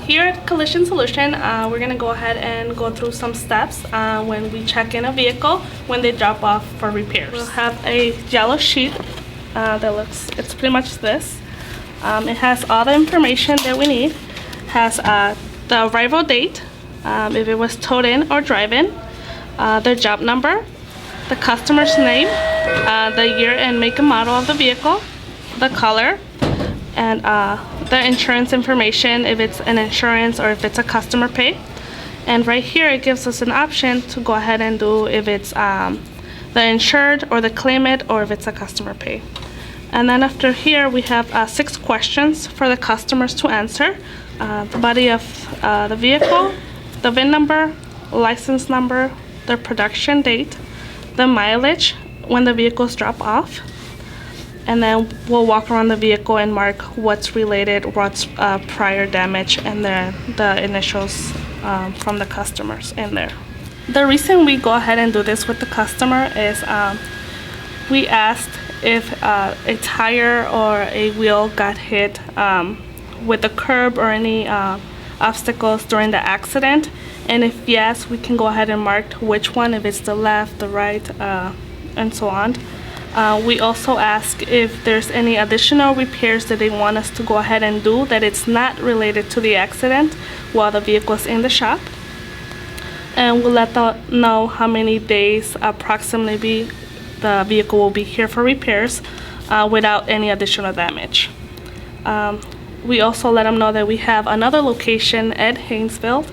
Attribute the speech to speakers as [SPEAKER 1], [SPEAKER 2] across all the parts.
[SPEAKER 1] Here at Collision Solution, we're going to go ahead and go through some steps when we check in a vehicle when they drop off for repairs. We'll have a yellow sheet it's pretty much this. It has all the information that we need. It has the arrival date, if it was towed in or drive-in, the job number, the customer's name, the year and make and model of the vehicle, the color, and the insurance information, if it's an insurance or if it's a customer pay. And right here it gives us an option to go ahead and do if it's the insured or the claimant or if it's a customer pay. And then after here we have 6 questions for the customers to answer. The body of the vehicle, the VIN number, license number, the production date, the mileage when the vehicles drop off, and then we'll walk around the vehicle and mark what's related, what's prior damage, and the initials from the customers in there. The reason we go ahead and do this with the customer is we asked if a tire or a wheel got hit with a curb or any obstacles during the accident, and if yes, we can go ahead and mark which one, if it's the left, the right, and so on. We also ask if there's any additional repairs that they want us to go ahead and do that it's not related to the accident while the vehicle is in the shop, and we'll let them know how many days approximately the vehicle will be here for repairs without any additional damage. We also let them know that we have another location at Haynesville,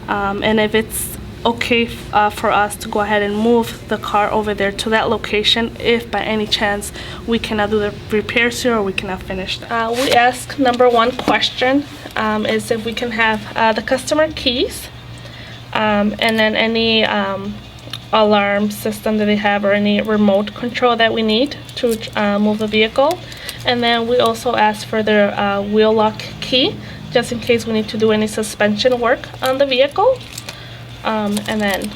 [SPEAKER 1] and if it's okay for us to go ahead and move the car over there to that location if by any chance we cannot do the repairs here or we cannot finish that. We ask number 1 question is if we can have the customer keys, and then any alarm system that they have or any remote control that we need to move the vehicle. And then we also ask for their wheel lock key just in case we need to do any suspension work on the vehicle. And then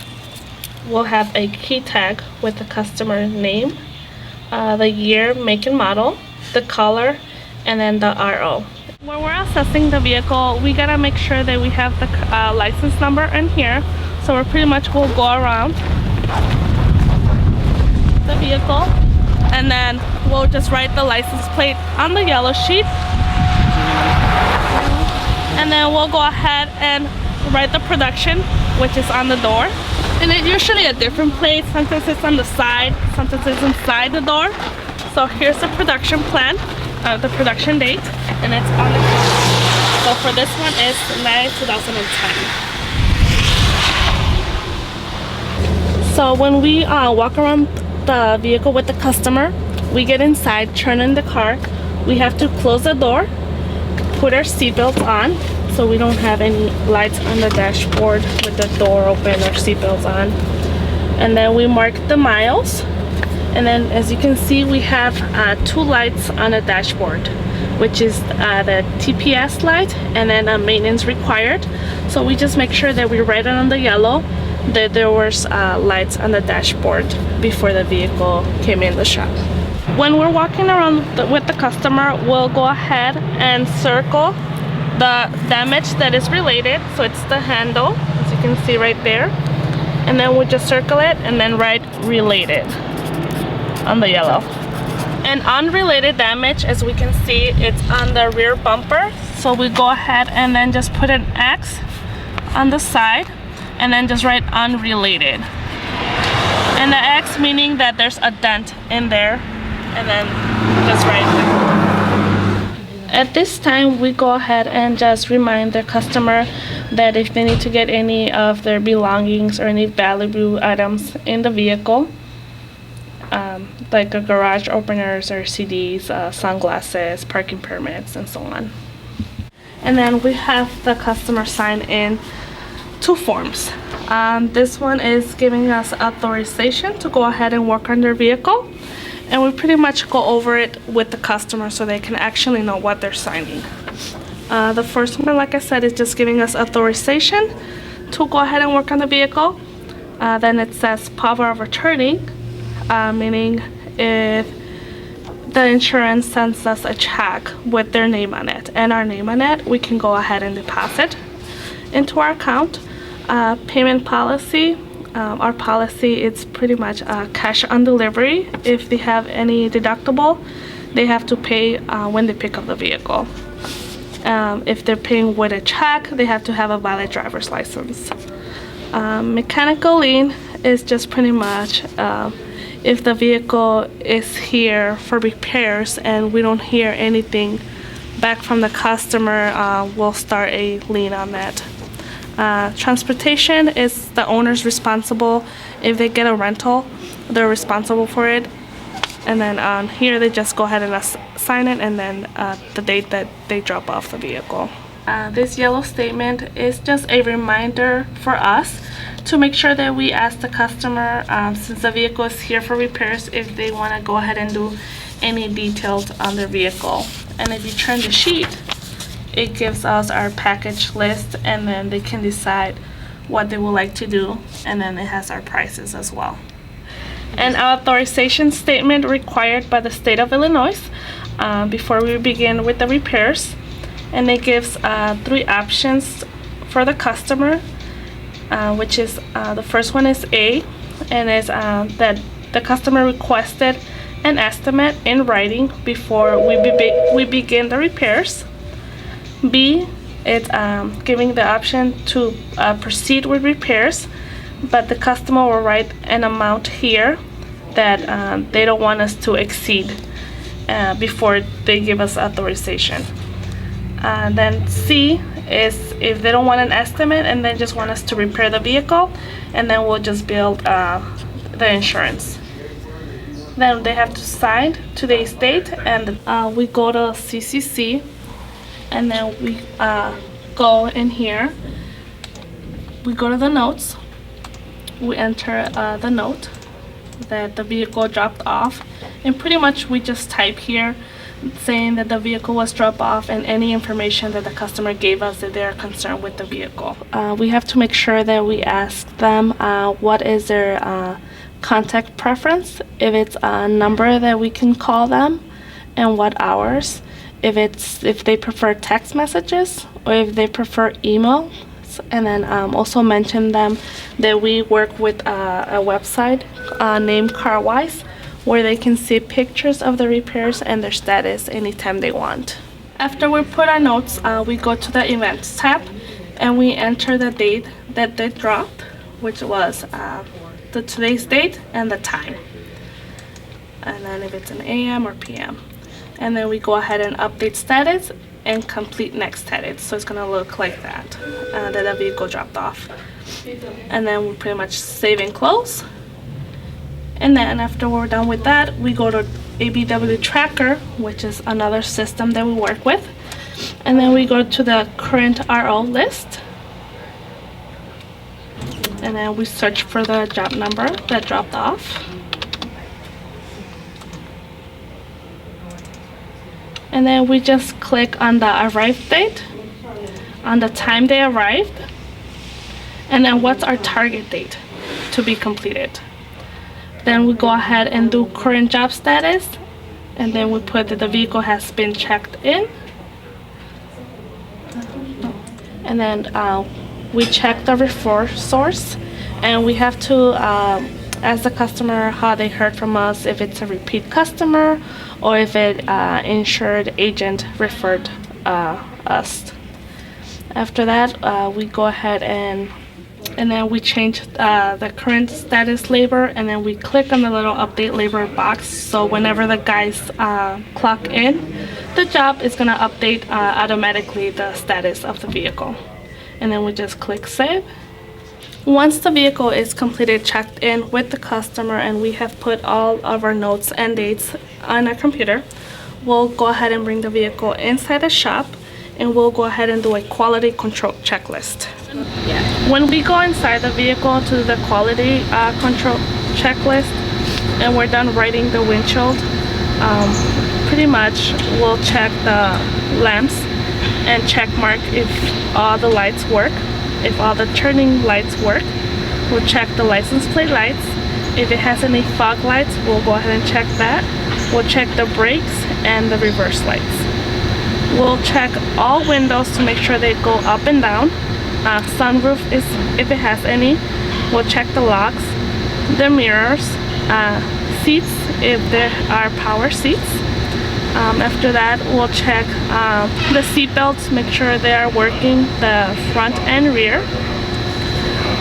[SPEAKER 1] we'll have a key tag with the customer name, the year, make and model, the color, and then the RO. When we're assessing the vehicle, we gotta make sure that we have the license number in here. So we're pretty much will go around the vehicle and then we'll just write the license plate on the yellow sheet, and then we'll go ahead and write the production, which is on the door, and it's usually a different place. Sometimes it's on the side, sometimes it's inside the door. So here's the production plan, the production date, and it's on the door. So for this one is 9/2010. So when we walk around the vehicle with the customer, we get inside, turn in the car, we have to close the door, put our seatbelts on so we don't have any lights on the dashboard with the door open or seatbelts on, and then we mark the miles, and then as you can see we have 2 lights on the dashboard, which is the TPS light and then a maintenance required. So we just make sure that we write it on the yellow that there was lights on the dashboard before the vehicle came in the shop. When we're walking around with the customer, we'll go ahead and circle the damage that is related. So it's the handle, as you can see right there, and then we'll just circle it and then write related on the yellow. And unrelated damage, as we can see, it's on the rear bumper, so we go ahead and then just put an X on the side and then just write unrelated, and the X meaning that there's a dent in there, and then just write it. At this time we go ahead and just remind the customer that if they need to get any of their belongings or any valuable items in the vehicle, like a garage openers or CDs, sunglasses, parking permits, and so on. And then we have the customer sign in 2 forms. This one is giving us authorization to go ahead and work on their vehicle, and we pretty much go over it with the customer so they can actually know what they're signing. The first one, like I said, is just giving us authorization to go ahead and work on the vehicle. Then it says power of attorney, meaning if the insurance sends us a check with their name on it and our name on it, we can go ahead and deposit into our account. Payment policy, our policy is pretty much cash on delivery. If they have any deductible, they have to pay when they pick up the vehicle. If they're paying with a check, they have to have a valid driver's license. Mechanical lien is just pretty much if the vehicle is here for repairs and we don't hear anything back from the customer, we'll start a lien on that. Transportation is the owner's responsible. If they get a rental, they're responsible for it. And then here they just go ahead and sign it, and then the date that they drop off the vehicle. This yellow statement is just a reminder for us to make sure that we ask the customer, since the vehicle is here for repairs, if they want to go ahead and do any details on their vehicle. And if you turn the sheet, it gives us our package list, and then they can decide what they would like to do, and then it has our prices as well. An authorization statement required by the state of Illinois before we begin with the repairs, and it gives 3 options for the customer, which is the first one is A, and is that the customer requested an estimate in writing before we begin the repairs. B, it's giving the option to proceed with repairs, but the customer will write an amount here that they don't want us to exceed before they give us authorization. Then C is if they don't want an estimate and they just want us to repair the vehicle, and then we'll just bill the insurance. Then they have to sign today's date, and we go to CCC, and then we go in here, we go to the notes, we enter the note that the vehicle dropped off, and pretty much we just type here saying that the vehicle was dropped off and any information that the customer gave us that they're concerned with the vehicle. We have to make sure that we ask them what is their contact preference, if it's a number that we can call them, and what hours, if they prefer text messages or if they prefer email. And then also mention them that we work with a website named CarWise, where they can see pictures of the repairs and their status anytime they want. After we put our notes, we go to the events tab and we enter the date that they dropped, which was today's date and the time, and then if it's an AM or PM. And then we go ahead and update status and complete next edit. So it's gonna look like that, that the vehicle dropped off. And then we pretty much save and close. And then after we're done with that, we go to ABW Tracker, which is another system that we work with. And then we go to the current RO list. And then we search for the job number that dropped off. And then we just click on the arrive date, on the time they arrived, and then what's our target date to be completed. Then we go ahead and do current job status, and then we put that the vehicle has been checked in. And then we check the refer source, and we have to ask the customer how they heard from us, if it's a repeat customer or if it insured agent referred us. After that, we go ahead and then we change the current status label, and then we click on the little update label box, so whenever the guys clock in the job, is going to update automatically the status of the vehicle. And then we just click save. Once the vehicle is completed, checked in with the customer, and we have put all of our notes and dates on our computer, we'll go ahead and bring the vehicle inside the shop, and we'll go ahead and do a quality control checklist. When we go inside the vehicle to the quality control checklist and we're done writing the windshield, pretty much we'll check the lamps and check mark if all the lights work. If all the turning lights work, we'll check the license plate lights. If it has any fog lights, we'll go ahead and check that. We'll check the brakes and the reverse lights. We'll check all windows to make sure they go up and down. Sunroof, is if it has any. We'll check the locks, the mirrors, seats if there are power seats. After that, we'll check the seat belts, make sure they are working, the front and rear.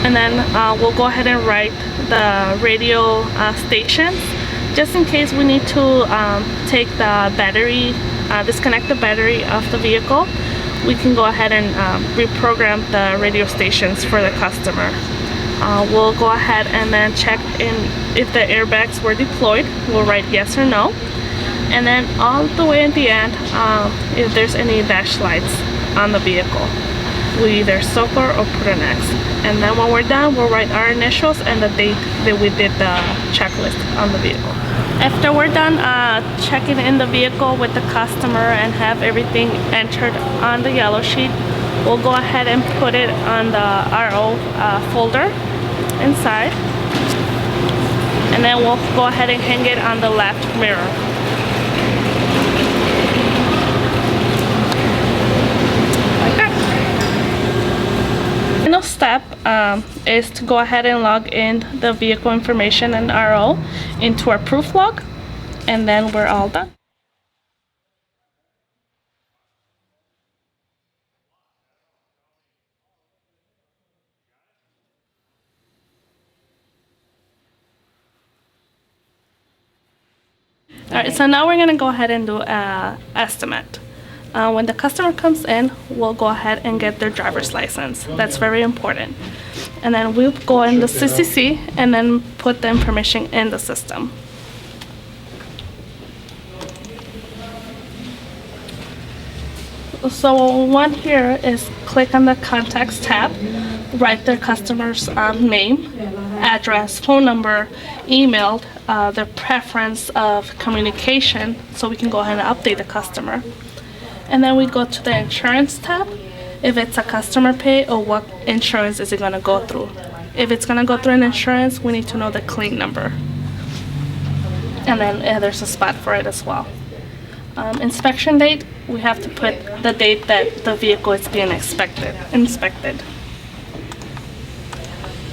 [SPEAKER 1] And then we'll go ahead and write the radio stations, just in case we need to take the battery, disconnect the battery of the vehicle. We can go ahead and reprogram the radio stations for the customer. We'll go ahead and then check in if the airbags were deployed. We'll write yes or no. And then all the way at the end, if there's any dash lights on the vehicle, we either circle or put an X. And then when we're done, we'll write our initials and the date that we did the checklist on the vehicle. After we're done checking in the vehicle with the customer and have everything entered on the yellow sheet, we'll go ahead and put it on the RO folder inside. And then we'll go ahead and hang it on the left mirror. Final step is to go ahead and log in the vehicle information and RO into our proof log, and then we're all done. Alright, so now we're going to go ahead and do an estimate. When the customer comes in, we'll go ahead and get their driver's license. That's very important. And then we'll go in the CCC and then put the information in the system. So what we want here is click on the contacts tab, write their customer's name, address, phone number, email, their preference of communication, so we can go ahead and update the customer. And then we go to the insurance tab, if it's a customer pay or what insurance is it going to go through. If it's going to go through an insurance, we need to know the claim number. And then there's a spot for it as well. Inspection date, we have to put the date that the vehicle is being inspected.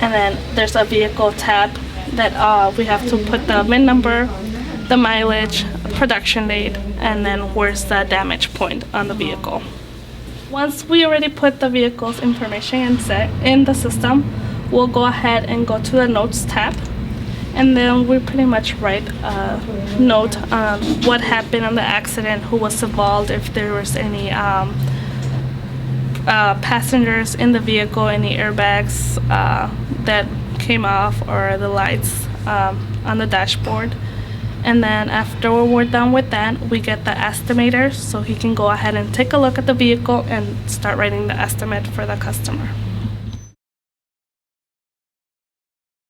[SPEAKER 1] And then there's a vehicle tab that we have to put the VIN number, the mileage, production date, and then where's the damage point on the vehicle. Once we already put the vehicle's information in the system, we'll go ahead and go to the notes tab, and then we pretty much write a note on what happened on the accident, who was involved, if there was any passengers in the vehicle, any airbags that came off, or the lights on the dashboard. And then after we're done with that, we get the estimator so he can go ahead and take a look at the vehicle and start writing the estimate for the customer.